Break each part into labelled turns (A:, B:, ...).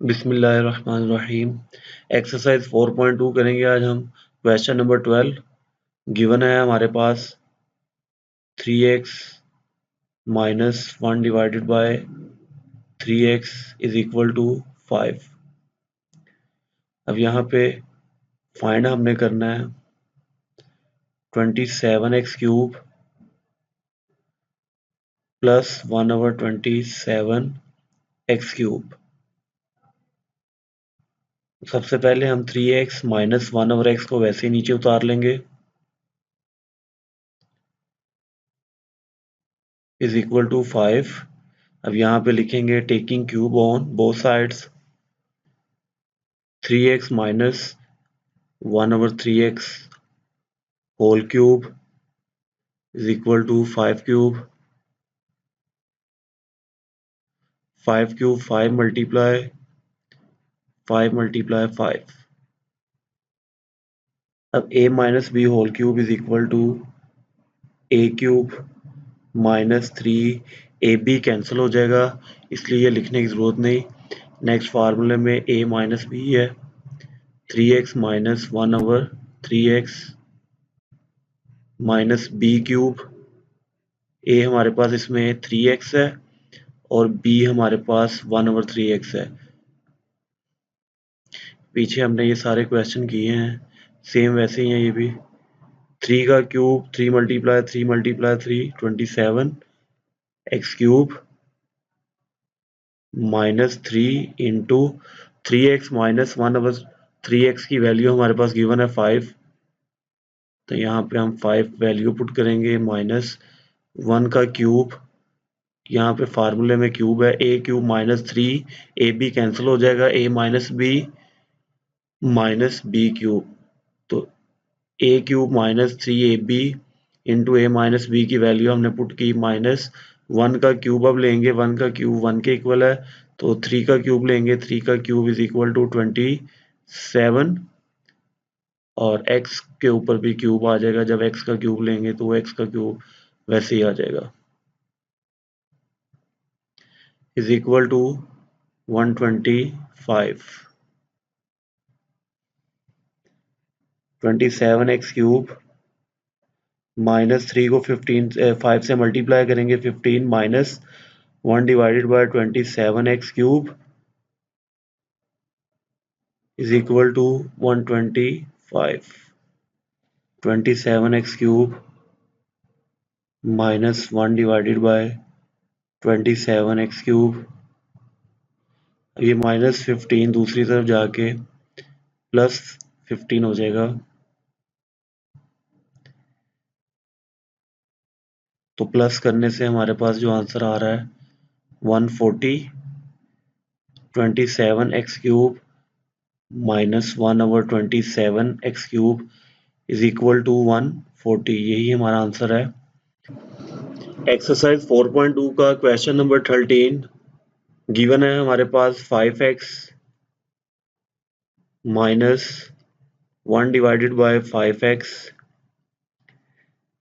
A: बिस्मिल्लाहिर्रहमानिर्रहीम। एक्सरसाइज 4.2 करेंगे आज हम। क्वेश्चन नंबर 12 गिवन है हमारे पास 3x minus 1 divided by 3x is equal to 5। अब यहाँ पे फाइंड हमने करना है 27x cube plus 1/27x cube. सबसे पहले हम 3x माइनस 1/x को वैसे ही नीचे उतार लेंगे इज इक्वल टू 5। अब यहाँ पे लिखेंगे taking cube on both sides 3x minus 1/3x whole cube is equal to 5 cube. 5 cube 5 multiply 5। अब a minus b whole cube is equal to a cube minus 3ab cancel हो जाएगा, इसलिए ये लिखने की ज़रूरत नहीं। नेक्स्ट फार्मूले में a माइनस बी है 3x minus 1/3x minus b cube. a हमारे पास इसमें 3x है और b हमारे पास 1/3x है। पीछे हमने ये सारे क्वेश्चन किए हैं, सेम वैसे ही है ये भी। 3 का cube 3 multiply 3 multiply 3 27 x cube minus 3 into 3x minus 1/3x की वैल्यू हमारे पास गिवन है 5, तो यहाँ पे हम 5 वैल्यू पुट करेंगे माइनस 1 का क्यूब। यहाँ पे फार्मूले में क्यूब है a cube minus 3ab cancel हो जाएगा, a माइनस b क्यूब, तो a cube minus 3ab into a minus b की वैल्यू हमने पुट की माइनस 1 का क्यूब। अब लेंगे 1 का क्यूब 1 के इक्वल है, तो 3 का क्यूब लेंगे 3 का क्यूब इज इक्वल टू 27 और x के ऊपर भी क्यूब आ जाएगा। जब x का क्यूब लेंगे तो x का क्यूब वैसे ही आ जाएगा is equal to 125। 27x cube minus 3 को 5 से मल्टीप्लाई करेंगे 15 minus 1 divided by 27x cube is equal to 125। 27x cube minus 1 divided by 27x cube, ये माइनस 15 दूसरी तरफ जाके प्लस 15 हो जाएगा, तो प्लस करने से हमारे पास जो आंसर आ रहा है 140। 27x cube minus 1/27x cube is equal to 140, यही हमारा आंसर है। एक्सरसाइज 4.2 का क्वेश्चन नंबर 13 गिवन है हमारे पास 5x minus 1 divided by 5x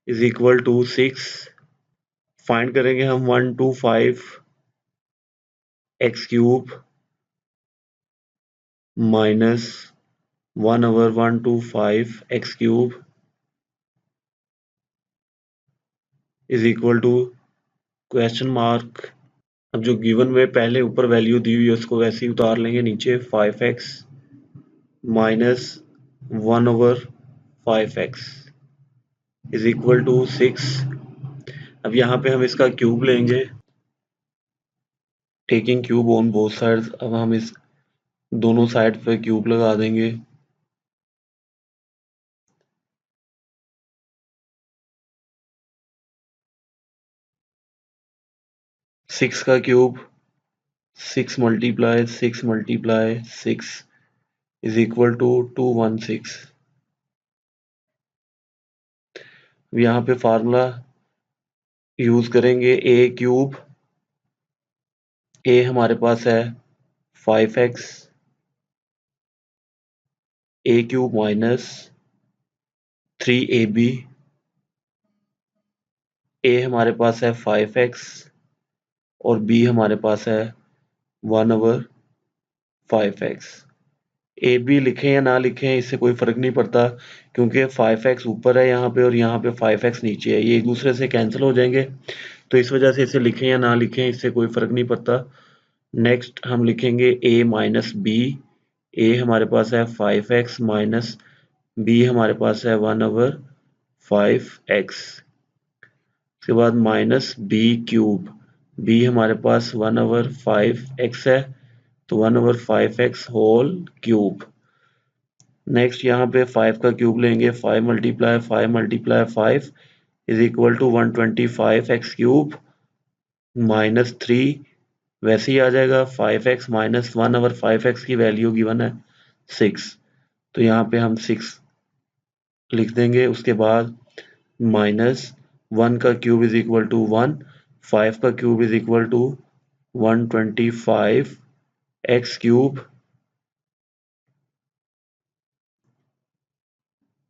A: is equal to 6। Find करेंगे हम 125x cube minus 1/125x cube is equal to question mark. अब जो गिवन में पहले ऊपर वैल्यू दी हुई है उसको वैसे ही उतार लेंगे नीचे 5x minus 1/5x is equal to 6। अब यहाँ पे हम इसका क्यूब लेंगे taking cube on both sides. अब हम इस दोनों साइड पे क्यूब लगा देंगे। सिक्स का cube 6 multiply 6 multiply 6 is equal to 216। यहाँ पे फार्मूला यूज करेंगे a क्यूब, a हमारे पास है 5x, a cube minus 3ab, a हमारे पास है 5x और b हमारे पास है 1/5। 5x। ए बी लिखें या ना लिखें इससे कोई फर्क नहीं पड़ता, क्योंकि 5x ऊपर है यहाँ पे और यहाँ पे 5x नीचे है, ये एक दूसरे से कैंसिल हो जाएंगे, तो इस वजह से इसे लिखें या ना लिखें इससे कोई फर्क नहीं पड़ता। नेक्स्ट हम लिखेंगे a माइनस बी। ए हमारे पास है 5x माइनस बी हमारे पास है 1/5x। उसके बाद माइनस बी क्यूब, बी हमारे पास 1/5x है, तो 1/5x होल क्यूब। नेक्स्ट यहाँ पे 5 का क्यूब लेंगे, 5 multiply 5 multiply 5 is equal to 125x cube minus 3, वैसे ही आ जाएगा 5x माइनस 1/5x की वैल्यू गिवन है 6, तो यहाँ पे हम 6 लिख देंगे। उसके बाद माइनस 1 का क्यूब इज इक्वल टू 1, 5 का cube is equal to 125x cube.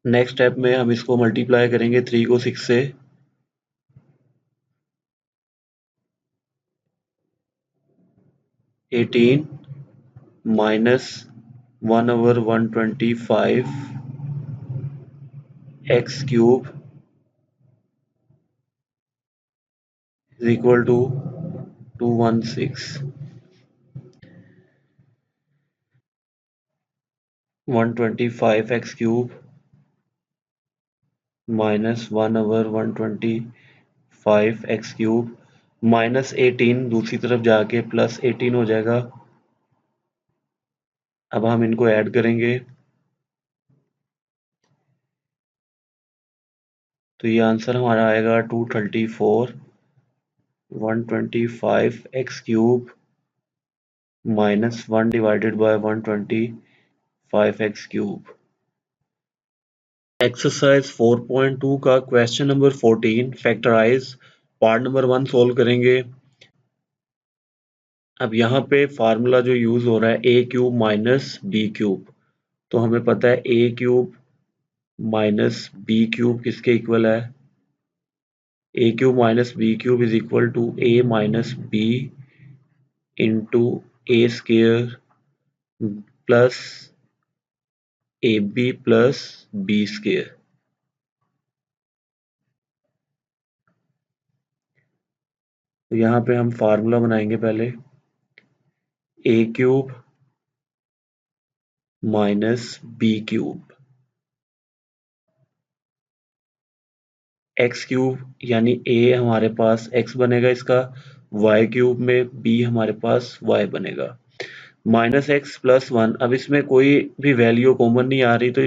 A: Next step में हम इसको मल्टीप्लाई करेंगे 3 को 6 से, 18 minus 1/125x cube is equal to 216, 125x cube minus 1/125x cube minus 18 दूसरी तरफ जाके प्लस 18 हो जाएगा। अब हम इनको ऐड करेंगे तो ये आंसर हमारा आएगा 234, 125x cube minus 1 divided by 125x cube. Exercise 4.2 का question number 14 factorise part number 1 solve करेंगे। अब यहाँ पे फार्मूला जो यूज हो रहा है a cube minus b cube, तो हमें पता है a cube minus b cube किसके इक्वल है, a cube minus b cube is equal to a minus b into a square plus a b plus b square. तो यहाँ पे हम फार्मूला बनाएंगे पहले, a cube minus b cube x cube, यानी a हमारे पास एक्स बनेगा इसका, वाई क्यूब में बी हमारे पास वाई बनेगा, माइनस एक्स प्लस 1। अब इसमें कोई भी वैल्यू कॉमन नहीं आ रही, तो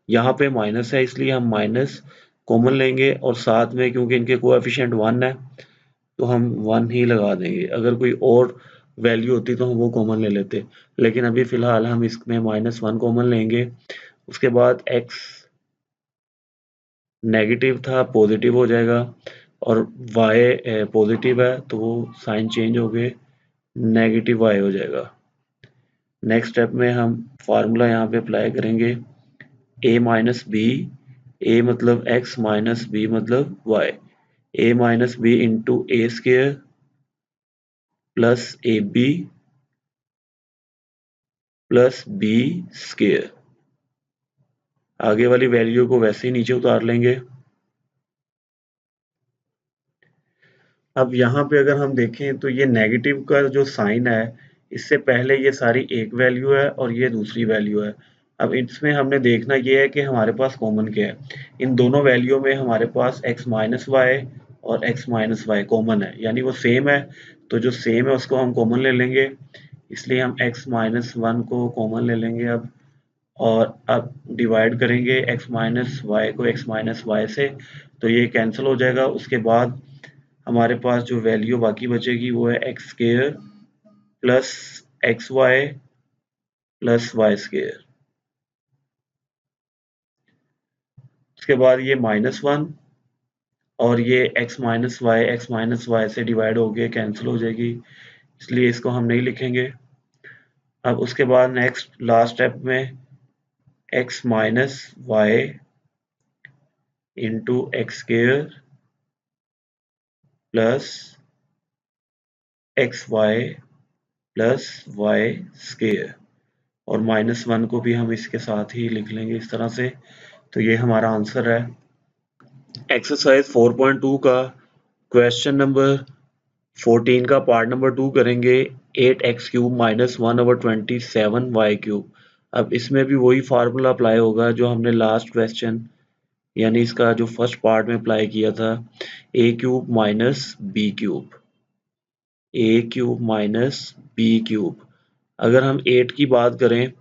A: यहाँ पे माइनस है इसलिए हम माइनस कॉमन लेंगे, और साथ में क्योंकि इनके कोएफिशिएंट 1 है तो हम 1 ही लगा देंगे। अगर कोई और वैल्यू होती तो हम वो कॉमन ले लेते, लेकिन अभी फिलहाल हम इसमें -1 कॉमन लेंगे। उसके बाद x नेगेटिव था पॉजिटिव हो जाएगा, और y पॉजिटिव है तो वो साइन चेंज हो गए नेगेटिव y हो जाएगा। नेक्स्ट स्टेप में हम फार्मूला यहाँ पे अप्लाई करेंगे, a माइनस बी, ए मतलब x माइनस बी मतलब y, a minus b into a square plus a b plus b square. आगे वाली वैल्यू को वैसे ही नीचे उतार लेंगे। अब यहाँ पे अगर हम देखें तो ये नेगेटिव का जो साइन है, इससे पहले ये सारी एक वैल्यू है और ये दूसरी वैल्यू है। अब इसमें हमने देखना ये है कि हमारे पास कॉमन क्या है। इन दोनों वैल्यू में हमारे पास x माइनस वाई और x माइनस वाई कॉमन है, यानी वो सेम है, तो जो सेम है उसको हम कॉमन ले लेंगे, इसलिए हम x माइनस 1 को कॉमन ले लेंगे अब, और अब डिवाइड करेंगे x माइनस वाई को x माइनस वाई से, तो ये कैंसिल हो जाएगा। उसके बाद हमारे पास जो वैल्यू बाकी बचेगी वो है x square plus x y plus y square. उसके बाद ये -1 और ये एक्स माइनस वाई से डिवाइड होके कैंसिल हो जाएगी, इसलिए इसको हम नहीं लिखेंगे। अब उसके बाद नेक्स्ट लास्ट स्टेप में x minus y into x square plus x y plus y square. और -1 को भी हम इसके साथ ही लिख लेंगे इस तरह से। तो ये हमारा आंसर है। एक्सरसाइज 4.2 का क्वेश्चन नंबर 14 का पार्ट नंबर 2 करेंगे। 8x³ -1/27y³। अब इसमें भी वही फार्मूला अप्लाई होगा जो हमने लास्ट क्वेश्चन यानी इसका जो फर्स्ट पार्ट में अप्लाई किया था, a³ - b³। a³ - b³। अगर हम 8 की बात करें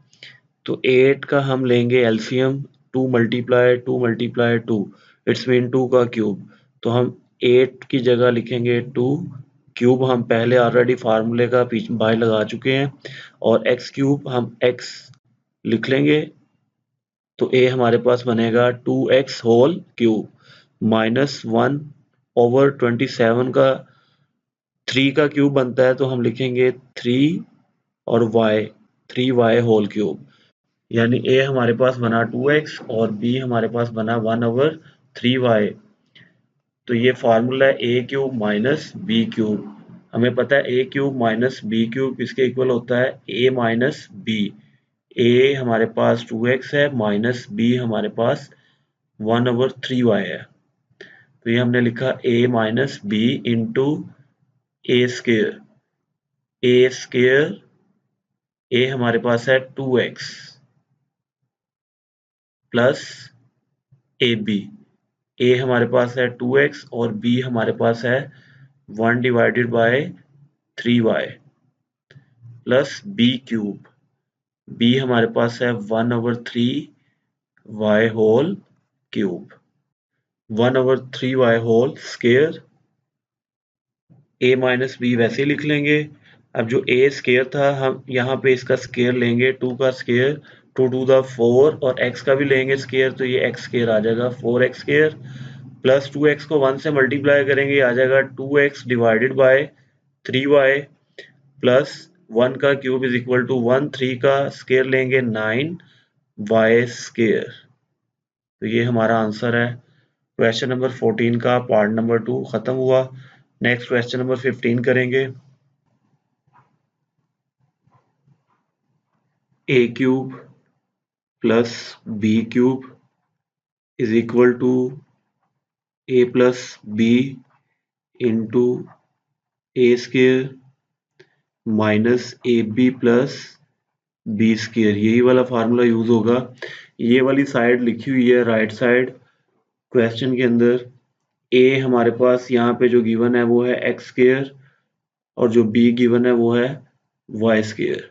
A: तो 8 का हम लेंगे एलसीएम, 2 × 2 × 2, इट्स मीन 2 का क्यूब। तो हम 8 की जगह लिखेंगे 2, क्यूब हम पहले ऑलरेडी फार्मूले का बाय लगा चुके हैं, और x³ हम x लिख लेंगे। तो a हमारे पास बनेगा 2x³ -1/27 का 3 का क्यूब बनता है, तो हम लिखेंगे 3 और y 3y³ यानी a हमारे पास बना 2x और b हमारे पास बना 1/3y। तो ये फार्मूला है a³ - b³। हमें पता है a³ - b³ इसके इक्वल होता है a - b। a हमारे पास 2x है माइनस b हमारे पास 1/3y है। तो ये हमने लिखा a - b into a²। a हमारे पास है 2x प्लस ab। a हमारे पास है 2x और b हमारे पास है 1/3y प्लस b³ b हमारे पास है 1/3y³। 1/3y² a minus b वैसे ही लिख लेंगे। अब जो a² था हम यहाँ पे इसका स्केयर लेंगे, 2 का स्केयर 2⁴ और x का भी लेंगे स्केयर, तो ये x² आ जाएगा 4x² प्लस 2x को 1 से मल्टीप्लाई करेंगे आ जाएगा 2x divided by 3y plus 1 का क्यूब इज इक्वल टू 1, 3 का स्केयर लेंगे 9y²। तो ये हमारा आंसर है। क्वेश्चन नंबर 14 का पार्ट नंबर 2 खत्म हुआ। नेक्स्ट क्वेश्चन नंबर 15 करेंगे। a³ plus b³ is equal to a plus b into a² minus ab plus b²। यही वाला फार्मूला यूज होगा। ये वाली साइड लिखी हुई है राइट साइड क्वेश्चन के अंदर। a हमारे पास यहाँ पे जो गिवन है वो है x² और जो b गिवन है वो है y²।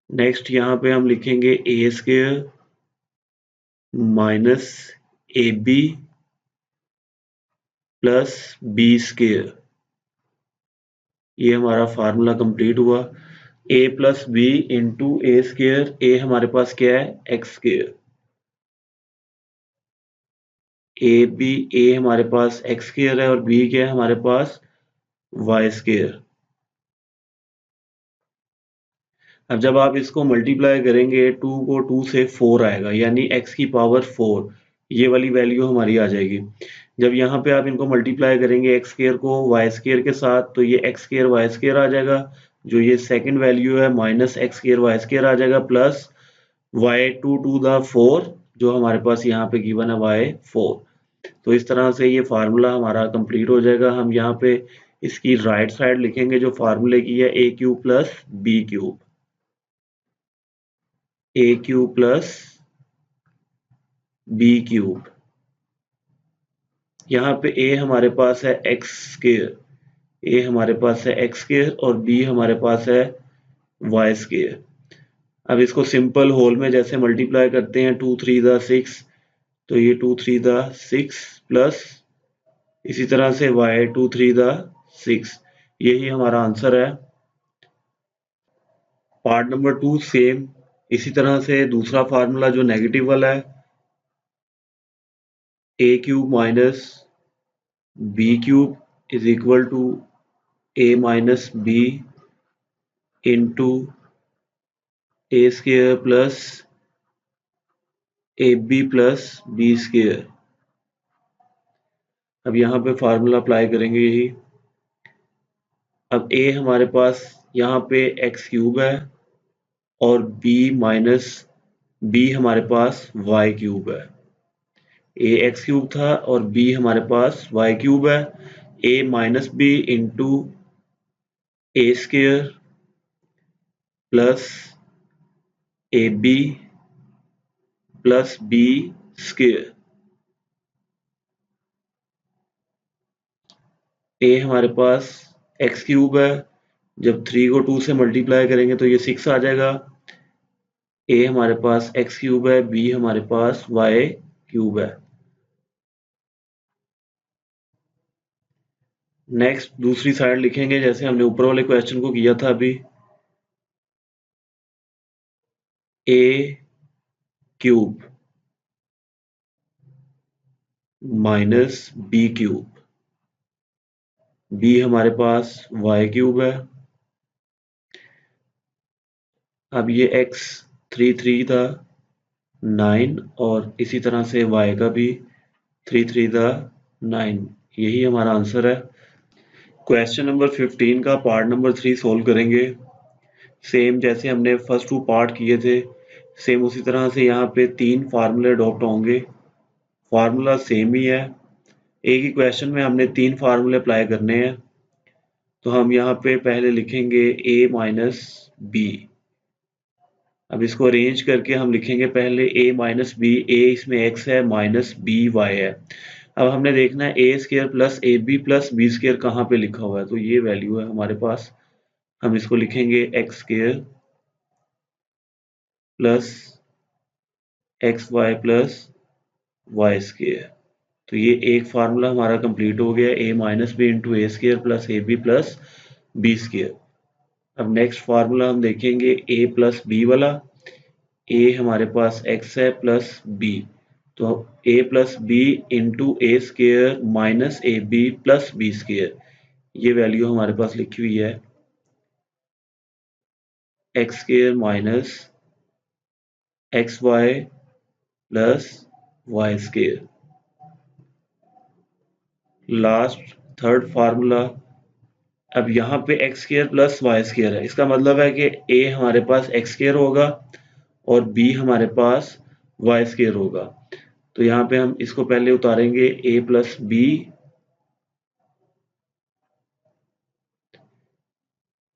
A: नेक्स्ट यहाँ पे हम लिखेंगे a² minus ab plus b²। ये हमारा फार्मूला कंप्लीट हुआ। a plus b into a²। a हमारे पास क्या है x²। a हमारे पास x² है और b क्या है हमारे पास y²। अब जब आप इसको मल्टीप्लाई करेंगे 2 को 2 से 4 आएगा यानी x की पावर 4, ये वाली वैल्यू हमारी आ जाएगी। जब यहाँ पे आप इनको मल्टीप्लाई करेंगे x² को y² के साथ तो ये x² y² आ जाएगा। जो ये सेकंड वैल्यू है माइनस x² y² आ जाएगा प्लस y2⁴ जो हमारे पास यहाँ पे गिवन है y4। तो इस तरह से ये फार्मूला हमारा कंप्लीट हो जाएगा। हम यहाँ पे इसकी राइट साइड लिखेंगे जो फार्मूले की है a³ plus b³ a³ plus b³। यहाँ पे a हमारे पास है x², a हमारे पास है x² और b हमारे पास है y²। अब इसको सिंपल होल में जैसे मल्टीप्लाई करते हैं 2 3 6, तो ये 2 3 6 प्लस इसी तरह से y 2 3 6। यही हमारा आंसर है। पार्ट नंबर 2 सेम इसी तरह से दूसरा फार्मूला जो नेगेटिव वाला है a³ minus b³ is equal to a minus b into a² plus ab plus b²। अब यहाँ पे फार्मूला अप्लाई करेंगे यही। अब a हमारे पास यहाँ पे x³ है और b माइनस b हमारे पास y क्यूब है। a x क्यूब था और b हमारे पास y क्यूब है। a minus b into a square plus a b plus b square. a हमारे पास x क्यूब है, जब 3 को 2 से मल्टीप्लाई करेंगे तो ये 6 आ जाएगा। a हमारे पास x क्यूब है, b हमारे पास y क्यूब है। नेक्स्ट दूसरी साइड लिखेंगे जैसे हमने ऊपर वाले क्वेश्चन को किया था अभी। a cube minus b cube, b हमारे पास y क्यूब है। अब ये x 3 था 9 और इसी तरह से y का भी 3 था 9। यही हमारा आंसर है। क्वेश्चन नंबर 15 का पार्ट नंबर 3 सोल्व करेंगे। सेम जैसे हमने फर्स्ट 2 पार्ट किए थे सेम उसी तरह से यहाँ पे 3 फार्मूले अडॉप्ट होंगे। फार्मूला सेम ही है, एक ही क्वेश्चन में हमने 3 फार्मूले अप्लाई करने हैं। तो हम यहाँ पे पहले लिखेंगे a माइनस बी। अब इसको अरेंज करके हम लिखेंगे पहले a माइनस बी। a इसमें x है माइनस b y है। अब हमने देखना है a square plus a b plus b square कहाँ पे लिखा हुआ है, तो ये वैल्यू है हमारे पास। हम इसको लिखेंगे x square plus x y plus y square. तो ये एक फार्मूला हमारा कंप्लीट हो गया, a minus b into a square plus a b plus b square. अब नेक्स्ट फार्मूला हम देखेंगे a प्लस बी वाला। a हमारे पास x है प्लस b, तो a plus b into a square minus a b plus b square. ये value हमारे पास लिखी हुई है x square minus x y plus y square. Last third formula. अब यहाँ पे x square plus y square है, इसका मतलब है कि a हमारे पास एक्स स्क्वायर होगा और b हमारे पास वाई स्क्वायर होगा। तो यहाँ पे हम इसको पहले उतारेंगे a plus b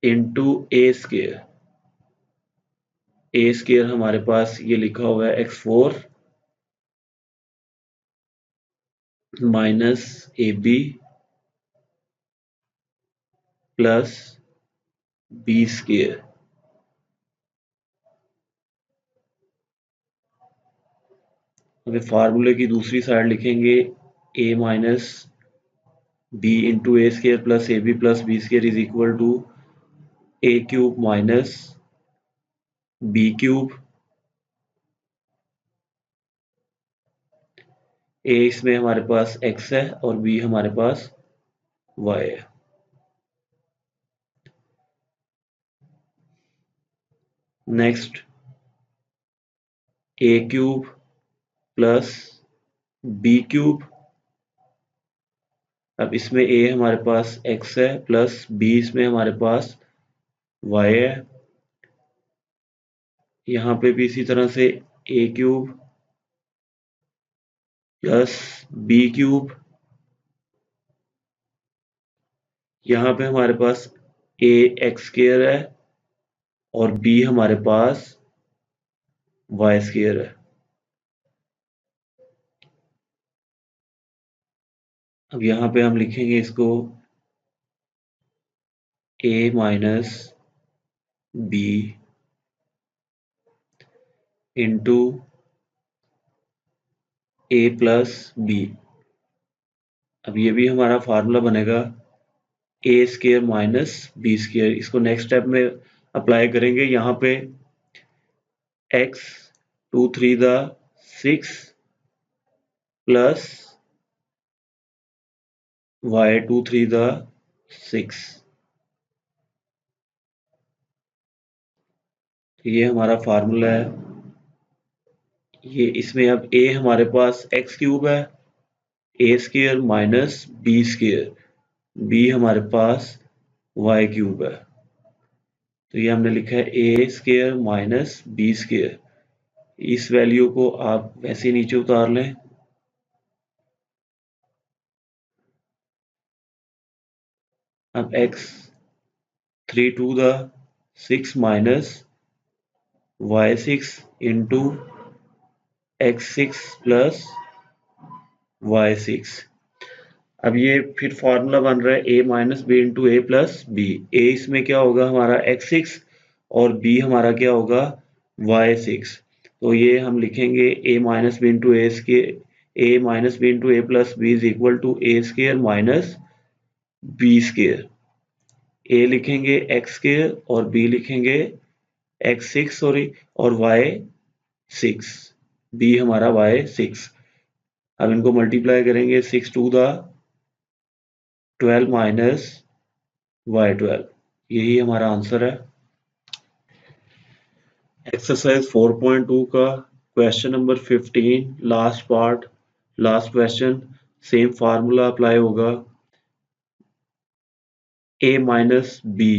A: into a square. A square हमारे पास ये लिखा हुआ है x4 minus a b plus b square. अभी फार्मूले की दूसरी साइड लिखेंगे a minus b into a square plus a b plus b square is equal to a cube minus b cube. a इसमें हमारे पास x है और b हमारे पास y है। Next a cube plus b cube. अब इसमें a हमारे पास x है प्लस b इसमें हमारे पास y है। यहाँ पे भी इसी तरह से a cube plus b cube. यहाँ पे हमारे पास a एक्स स्क्वायर है और b हमारे पास वाई स्क्वायर है। अब यहाँ पे हम लिखेंगे इसको a minus b into a plus b. अब ये भी हमारा फार्मूला बनेगा a square minus b square. इसको नेक्स्ट स्टेप में अप्लाई करेंगे। यहाँ पे x 2 3 6 प्लस y 2 3 6। ये हमारा फार्मूला है। ये इसमें अब a हमारे पास x क्यूब है, a square minus b square, b हमारे पास y क्यूब है। तो ये हमने लिखा है a square minus b square. इस वैल्यू को आप वैसे नीचे उतार लें। अब x 3 to the 6 minus y6 into x6 plus y6। अब ये फिर फॉर्मूला बन रहा है a minus b into a plus b. A इसमें क्या होगा हमारा x6 और b हमारा क्या होगा y6। तो ये हम लिखेंगे a minus b into a square, a minus b into a plus b is equal to a square minus b square. a लिखेंगे x स्केयर और b लिखेंगे x6 सॉरी और y6, b हमारा y6। अब इनको मल्टीप्लाई करेंगे 6 two द 12 minus y12। यही हमारा आंसर है। एक्सरसाइज 4.2 का question number 15 last part, last question. Same formula apply होगा। a माइनस बी,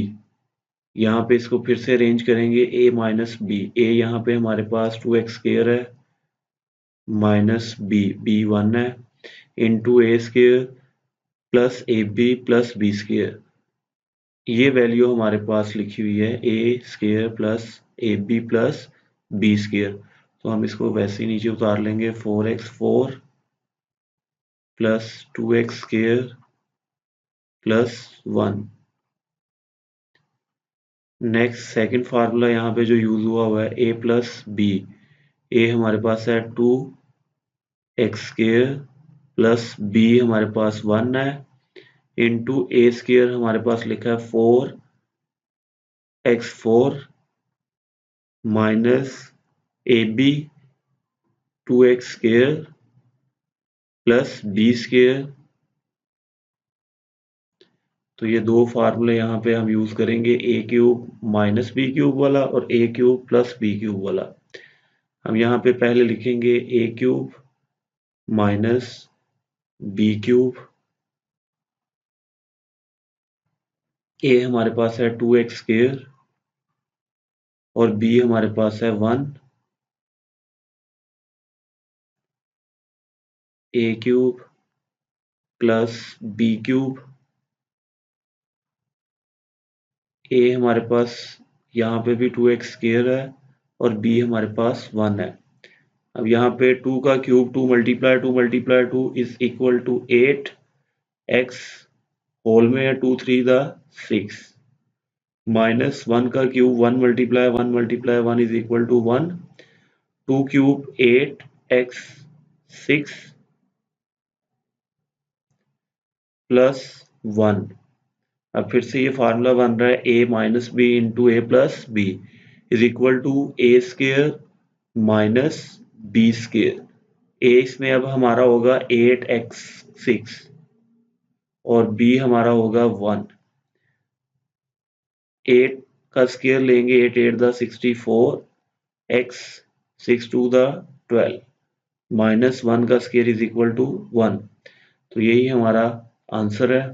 A: यहाँ पे इसको फिर से अरेंज करेंगे a माइनस बी। a यहाँ पे हमारे पास 2x स्क्वायर है माइनस बी, बी 1 है, into a square plus a b plus b square. ये वैल्यू हमारे पास लिखी हुई है a square plus a b plus b square. तो हम इसको वैसे ही नीचे उतार लेंगे। 4x4 plus 2x square plus 1। Next second formula यहाँ पे जो यूज हुआ है ए प्लस बी। ए हमारे पास है 2x स्क्वायर प्लस बी हमारे पास 1 है, इंटू ए स्क्वायर हमारे पास लिखा है 4x4 minus a b 2x square plus b square. तो ये दो फार्मूले यहाँ पे हम यूज करेंगे, a cube minus b cube वाला और a cube plus b cube वाला। हम यहाँ पे पहले लिखेंगे a cube minus b cube. A हमारे पास है 2x स्क्वायर और बी हमारे पास है 1। ए cube plus b cube. A हमारे पास यहाँ पे भी 2x स्क्वायर है और बी हमारे पास 1 है। अब यहाँ पे 2 का cube 2 multiply 2 is equal to 8x whole में है 2 3 द 6 माइनस 1 का cube 1 multiply 1 is equal to 1। 2 cube 8x 6 plus 1। अब फिर से ये फार्मूला बन रहा है a minus b into a plus b is equal to a square minus b square. a इसमें अब हमारा होगा 8x6 और b हमारा होगा 1। 8 का स्क्वायर लेंगे 8 8 द 64 x 6 टू द 12 माइनस 1 का स्क्वायर इज इक्वल टू 1। तो यही हमारा आंसर है।